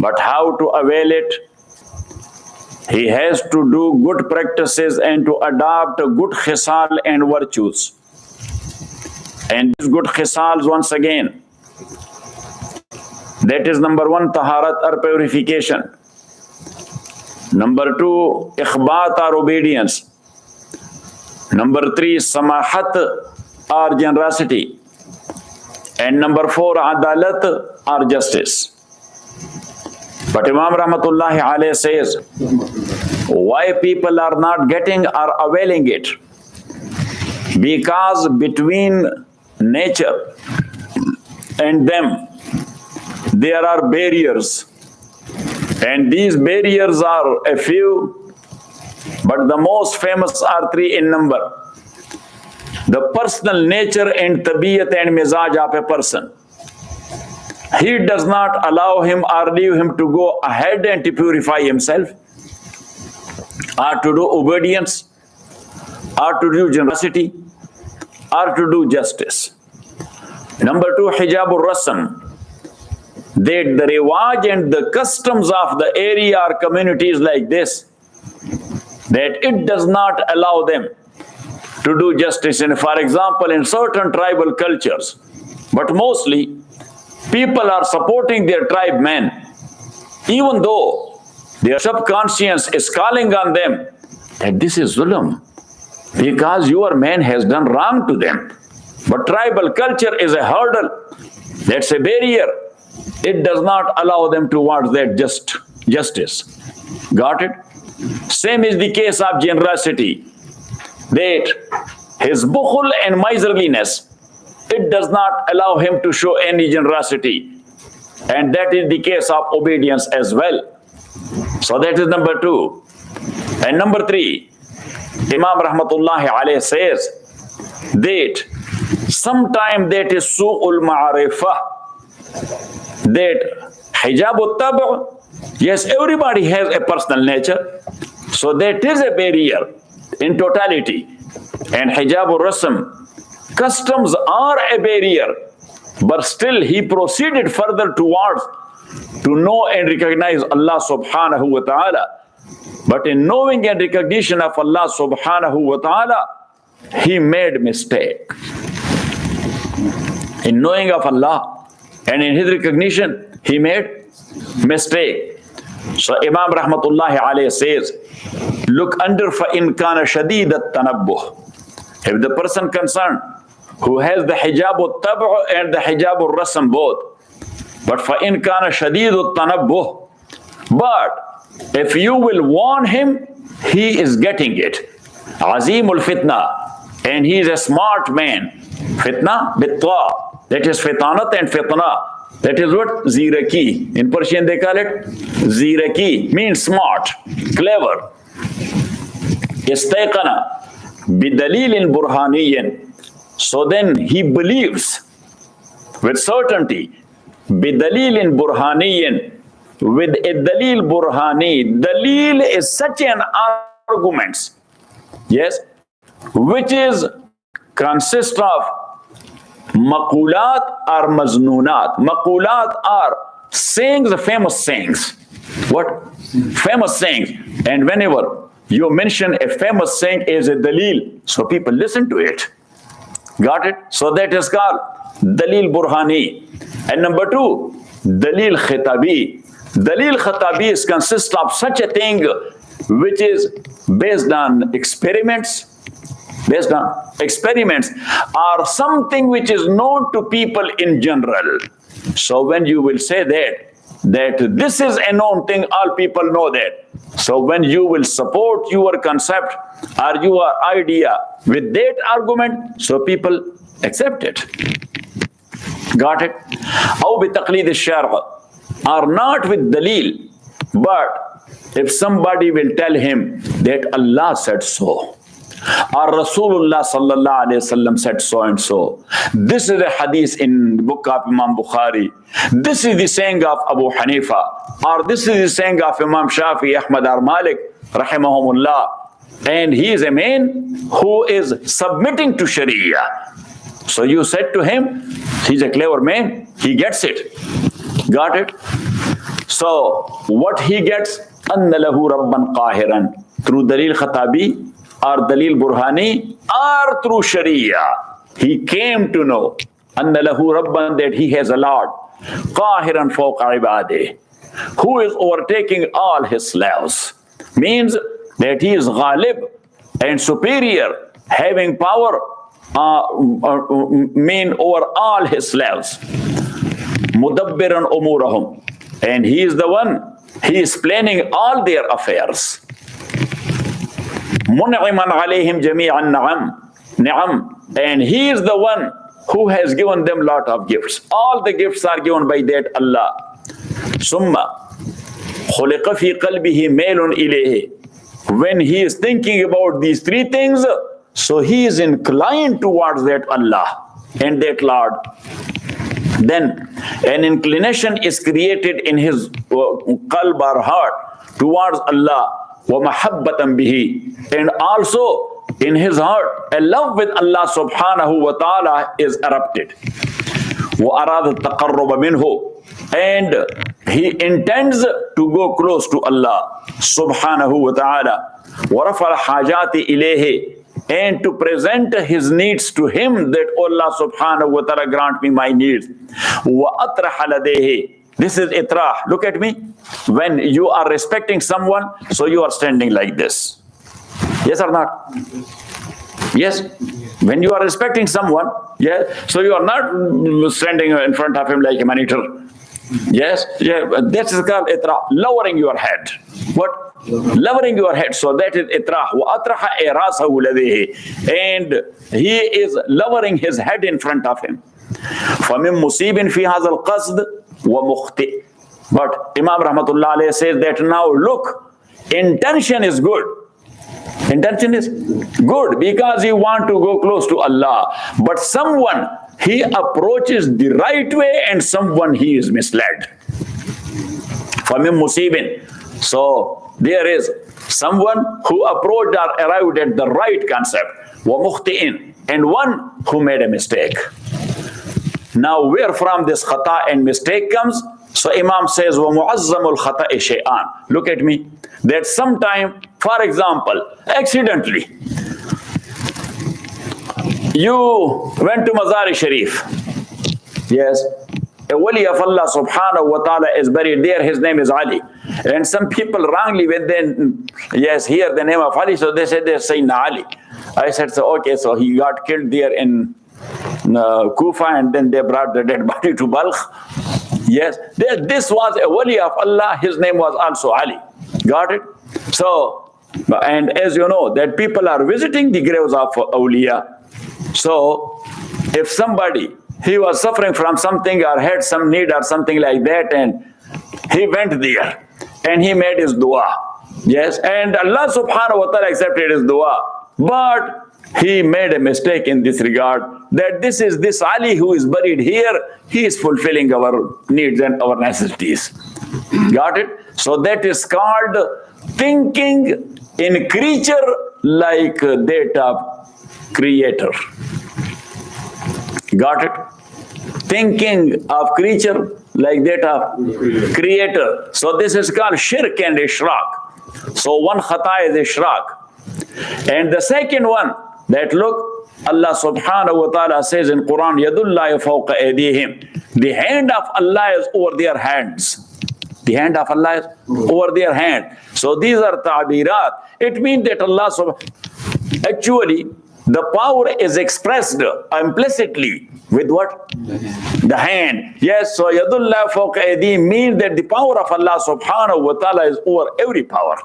But how to avail it? He has to do good practices and to adopt good khisal and virtues. And these good khisals, once again, that is number one, taharat or purification. Number two, ikhbat or obedience. Number three, samahat or generosity. And number four, adalat or justice. But Imam Rahmatullahi alayhi says, why people are not getting or availing it? Because between nature and them, there are barriers. And these barriers are a few, but the most famous are three in number. The personal nature and tabiyat and mizaj of a person. He does not allow him or leave him to go ahead and to purify himself, or to do obedience, or to do generosity, or to do justice. Number two, hijabur rasam. That the riwaj and the customs of the area or communities like this, that it does not allow them to do justice. And for example, in certain tribal cultures, but mostly, people are supporting their tribe men, even though their subconscious is calling on them that this is zulm, because your man has done wrong to them. But tribal culture is a hurdle, that's a barrier. It does not allow them towards that justice. Got it? Same is the case of generosity. That his bukhul and miserliness, it does not allow him to show any generosity. And that is the case of obedience as well. So that is number two. And number three, Imam Rahmatullahi alayhi says that sometime that is su'ul ma'arifah, that hijabut tab', yes, everybody has a personal nature. So that is a barrier in totality. And hijabur rasam, customs are a barrier, but still he proceeded further towards to know and recognize Allah subhanahu wa ta'ala. But in knowing and recognition of Allah subhanahu wa ta'ala, he made mistake. In knowing of Allah and in his recognition, he made mistake. So Imam Rahmatullahi alayhi says, look under فَإِنْ كَانَ شَدِيدَ التَّنَبُّهِ. If the person concerned who has the hijab tab' and the hijab rasam both, but فَإِنْ كَانَ شَدِيدُ التَّنَبُّهِ, but if you will warn him, he is getting it. Azimul fitna, and he is a smart man. Fitna bitwa, that is fitanat and fitna. That is what? Ziraki. In Persian they call it ziraki, means smart, clever. Istayqana bidalilin burhaniyin. So then he believes with certainty, bidalilin burhaniyin, with a dalil burhani. Dalil is such an argument, yes, which is consists of maqulat or maznunat. Maqulat are sayings, famous sayings. What? Famous sayings. And whenever you mention a famous saying as a dalil, so people listen to it. Got it? So that is called dalil burhani. And number two, dalil khitabi. Dalil khitabi consists of such a thing which is based on experiments, or something which is known to people in general. So when you will say that this is a known thing, all people know that. So when you will support your concept or your idea with that argument, so people accept it. Got it? أو بتقليد الشرع, or not with dalil, but if somebody will tell him that Allah said so, or Rasulullah sallallahu alayhi wasallam said so and so. This is a hadith in the book of Imam Bukhari. This is the saying of Abu Hanifa, or this is the saying of Imam Shafi, Ahmad or Malik, rahimahumullah. And he is a man who is submitting to Sharia. So you said to him, he's a clever man, he gets it. Got it? So what he gets? أَنَّ لَهُ رَبًّا قَاهِرًا, through Dalil Khatabi or Dalil Burhani or through Sharia. He came to know أَنَّ لَهُ رَبًّا, that he has a Lord, قَاهِرًا فَوْقَ عِبَادِهِ, who is overtaking all his slaves. Means that he is ghalib and superior, having power mean over all his slaves. Mudabbiran umurahum, and he is the one, he is planning all their affairs. Mun'iman alayhim jami'an ni'am, and he is the one who has given them lot of gifts. All the gifts are given by that Allah. Summa khuliqa fi qalbihi mailun ilayhi, when he is thinking about these three things, so he is inclined towards that Allah and that Lord. Then an inclination is created in his qalb or heart towards Allah, wa mahabbatan bihi, and also in his heart a love with Allah subhanahu wa ta'ala is erupted. Wa arada taqarruba minhu, and he intends to go close to Allah subhanahu wa ta'ala. Wa rafa hajati ilayhi, and to present his needs to him, that Allah subhanahu wa ta'ala grant me my needs. Wa atraha ladayhi, this is itrah. Look at me. When you are respecting someone, so you are standing like this. Yes or not? Yes. When you are respecting someone, yes, so you are not standing in front of him like a monitor. Yes, yeah, that is called itrah, lowering your head. What? Lowering your head. So that is itrah. Wa atraha rasahu ladayhi, and he is lowering his head in front of him. فَمِن مُصِيبٍ فِي هَذَا الْقَصْدِ وَمُخْطِئٍ. But Imam Rahmatullah alayhi says that now look, intention is good. Intention is good because you want to go close to Allah. But someone, he approaches the right way, and someone he is misled. فَمِن مُصِيبٍ. So there is someone who approached or arrived at the right concept. وَمُخْطِئٍ, and one who made a mistake. Now where from this khata and mistake comes? So Imam says, وَمُعَظَّمُ الْخَطَئِ شَيْئًا. Look at me. That sometime, for example, accidentally, you went to Mazar-e Sharif. Yes. A wali of Allah subhanahu wa ta'ala is buried there. His name is Ali. And some people wrongly, when they hear the name of Ali, so they said they're saying Ali. I said, so okay, so he got killed there in Kufa, and then they brought the dead body to Balkh. Yes, this was a wali of Allah. His name was also Ali. Got it? So, and as you know, that people are visiting the graves of awliya. So, if somebody, he was suffering from something or had some need or something like that, and he went there and he made his dua. Yes, and Allah subhanahu wa ta'ala accepted his dua. But he made a mistake in this regard, that this Ali who is buried here, he is fulfilling our needs and our necessities. Got it? So that is called thinking in creature like that of creator. Got it? Thinking of creature like that of creator. So this is called shirk and ishraq. So one khata is ishraq. And the second one, that look, Allah subhanahu wa ta'ala says in Quran, Yadullahi fawqa aydihim. The hand of Allah is over their hands. The hand of Allah is over their hand. So these are ta'birat. It means that Allah subhanahu, actually, the power is expressed implicitly with what? The hand. Yes, so Yadullahi fawqa aydihim means that the power of Allah subhanahu wa ta'ala is over every power.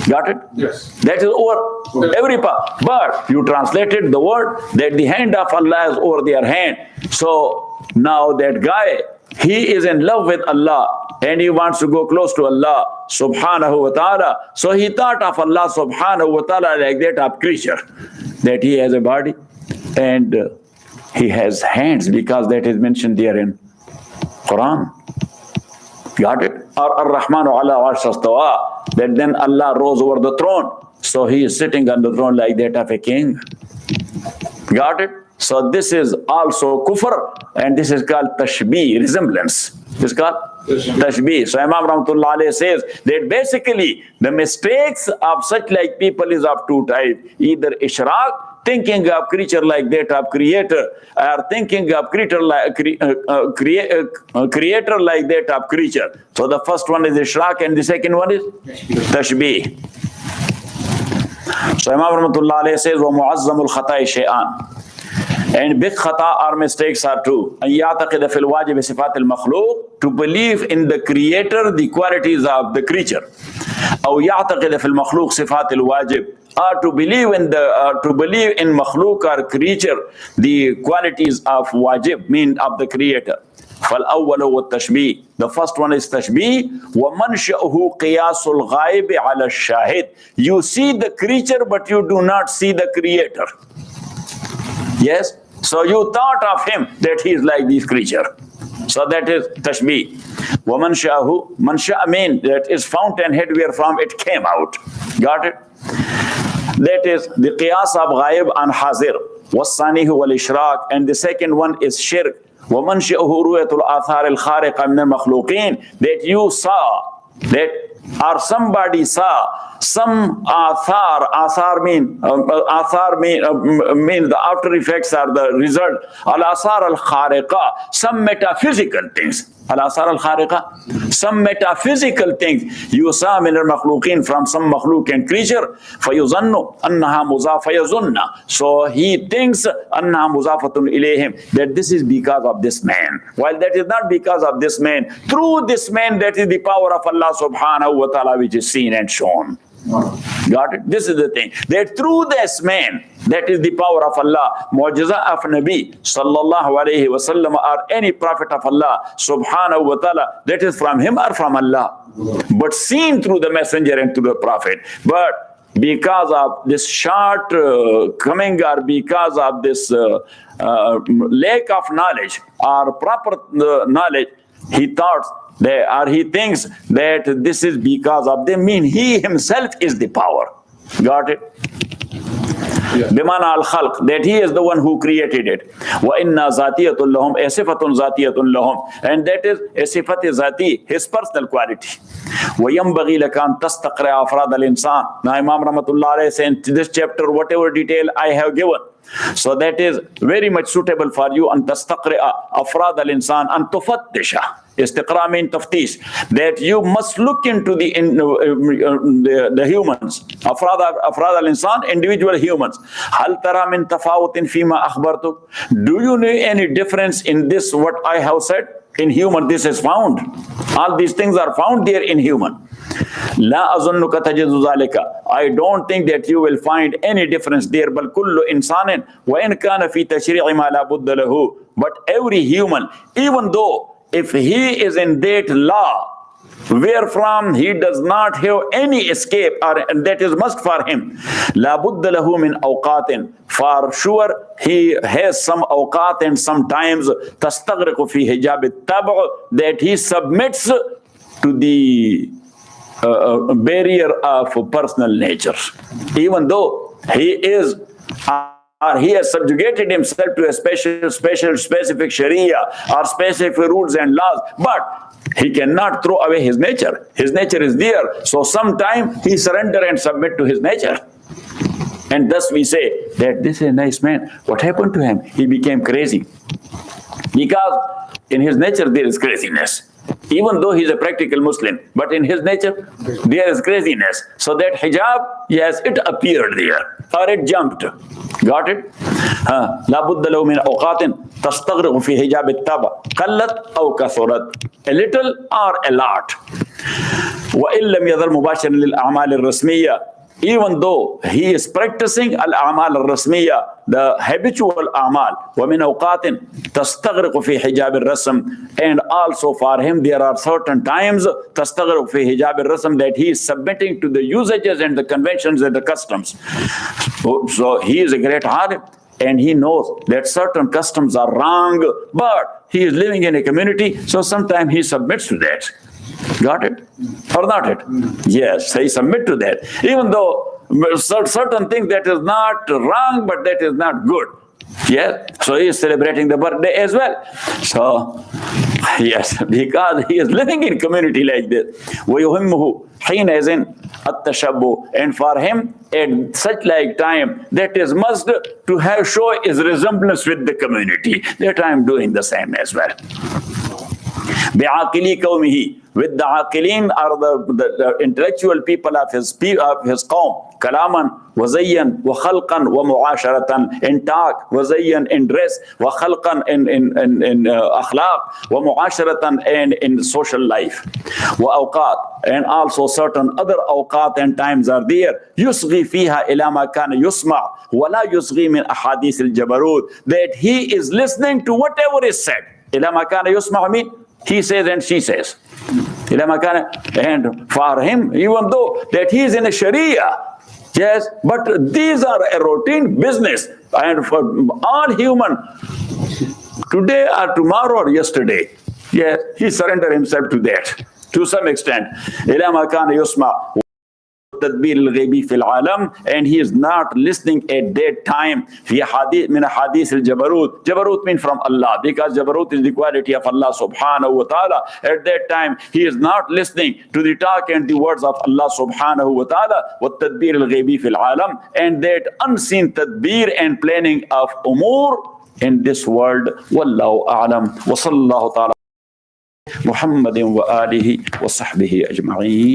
Got it? Yes. That is over every power. But you translated the word that the hand of Allah is over their hand. So now that guy, he is in love with Allah and he wants to go close to Allah subhanahu wa ta'ala. So he thought of Allah subhanahu wa ta'ala like that of creature, that he has a body and he has hands, because that is mentioned there in Quran. Got it? Or Ar-Rahmanu ala arsh istawa, that then Allah rose over the throne. So he is sitting on the throne like that of a king. Got it? So this is also kufr, and this is called tashbih, resemblance. This is called Tashbih. So Imam Rahmatullah Alayhi says that basically the mistakes of such like people is of two types. Either ishraq, thinking of creature like that of creator, or thinking of creator like creator like that of creature. So the first one is ishraq and the second one is tashbih. So Imam Rahmatullah Alayhi says, وَمُعَظَّمُ الْخَطَاءِ شَيْئًا. And big khata or mistakes are two. أَن يَعْتَقِدَ فِي الْوَاجِبِ صِفَاتِ الْمَخْلُوقِ, to believe in the creator the qualities of the creature. أو يَعْتَقِدَ فِي الْمَخْلُوقِ صِفَاتِ الْوَاجِبِ, or to believe in makhluk or creature the qualities of wajib, mean of the creator. فالأول هو التشبيه. The first one is tashbih. وَمَنْشَأُهُ قِيَاسُ الْغَائِبِ عَلَى الشَّاهِدِ. You see the creature but you do not see the creator. Yes? So you thought of him that he is like this creature. So that is tashbih. وَمَنْشَأُهُ, mansha mean that is fountainhead wherefrom it came out. Got it? That is the qiyas of ghaib and hazir. وَالثَّانِي هُوَ الْإِشْرَاقِ, and the second one is shirk. وَمَنْشِئُهُ رُؤْيَةُ الْآثَارِ الْخَارِقَةِ مِنَ الْمَخْلُوقِينَ, that you saw, that or somebody saw some athar mean the after effects are the result. Al-athar al-khariqa, some metaphysical things. Al-athar al-khariqa, some metaphysical things you saw min al-makhluqin, from some makhluk and creature. فَيُظَنُّ أَنَّهَا مُضَافَ يَظُنَّ, so he thinks أَنَّهَا مُضَافَةٌ إِلَيْهِمْ, that this is because of this man, while that is not because of this man. Through this man, that is the power of Allah subhanahu wa ta'ala which is seen and shown. Got it? This is the thing, that through this man, that is the power of Allah. Mu'jiza of Nabi sallallahu alayhi wa sallam, or any prophet of Allah subhanahu wa ta'ala, that is from him or from Allah, but seen through the messenger and through the prophet. But because of this short coming, or because of this lack of knowledge or proper knowledge, he thought that, or he thinks that this is because of them, mean he himself is the power. Got it? Bimana al-khalq, that he is the one who created it. Wa inna zatiyatun lahum, a sifatun zatiyatun lahum, and that is a sifat zati, his personal quality. Wa yanbaghi laka an tastaqra afrad al-insan. Now Imam Rahmatullah Alayhi says in this chapter, whatever detail I have given, so that is very much suitable for you. An tastaqra afrad al-insan, an tufattisha. Istiqra mean taftish, that you must look into the humans. Afrad al-insan, individual humans. Hal tara min tafawutin fima akhbartuk, do you know any difference in this what I have said? In human this is found. All these things are found there in human. La azunnuka tajidu zalika, I don't think that you will find any difference there. Bal kullu insanin wa in kana fi tashri'i ma la budda lahu, but every human, even though if he is in that law wherefrom he does not have any escape, or that is must for him, la budda lahu min awqatin, for sure he has some awqat and sometimes tastaghriqu fi hijab at-tab', that he submits to the barrier of personal nature, even though he is or he has subjugated himself to a specific sharia or specific rules and laws, but he cannot throw away his nature. His nature is there, so sometime he surrender and submit to his nature. And thus we say that this is a nice man. What happened to him? He became crazy. Because in his nature there is craziness. Even though he is a practical Muslim, but in his nature there is craziness. So that hijab, yes, it appeared there, or it jumped. Got it? La budda lahu min awqatin tastaghriqu fi hijab at-taba qallat aw kathurat, a little or a lot. Wa in lam yadhal mubashiran lil a'mal ar-rasmiyya, even though he is practicing al-a'mal al-rasmiyya, the habitual a'mal, wa min awqatin tastaghriqu fi hijab al-rasm, and also for him there are certain times tastaghriqu fi hijab al-rasm, that he is submitting to the usages and the conventions and the customs. So he is a great alim, and he knows that certain customs are wrong, but he is living in a community, so sometimes he submits to that. Got it? Or not it? Yes, he submit to that. Even though certain things that is not wrong, but that is not good. Yes, so he is celebrating the birthday as well. So Yes, because he is living in community like this. وَيُهِمُّهُ حِينَئِذٍ التَّشَبُّهُ. And for him, at such like time, that is must to have show his resemblance with the community. That I am doing the same as well. بِعَاقِلِي قَوْمِهِ. With the aqilin are the intellectual people of his qawm. Kalaman, wazayyan, wa khalqan, wa mu'asharatan. In talk, wazayyan, in dress, wa khalqan, in akhlaq, wa mu'asharatan, and in social life. Wa awqat. And also certain other awqat and times are there. Yusghi fiha ila ma kana yusma' wa la yusghi min ahadith al-jabarut. That he is listening to whatever is said. Ila ma kana yusma' mean he says and she says. And for him, even though that he is in a Sharia, yes, but these are a routine business. And for all human, today or tomorrow or yesterday, yes, he surrendered himself to that to some extent. And he is not listening at that time. Jabarut means from Allah, because Jabarut is the quality of Allah subhanahu wa ta'ala. At that time, he is not listening to the talk and the words of Allah subhanahu wa ta'ala. And that unseen tadbir and planning of umur in this world. Wallahu a'lam. Wa sallallahu ta'ala Muhammadin wa alihi wa sahbihi ajma'een.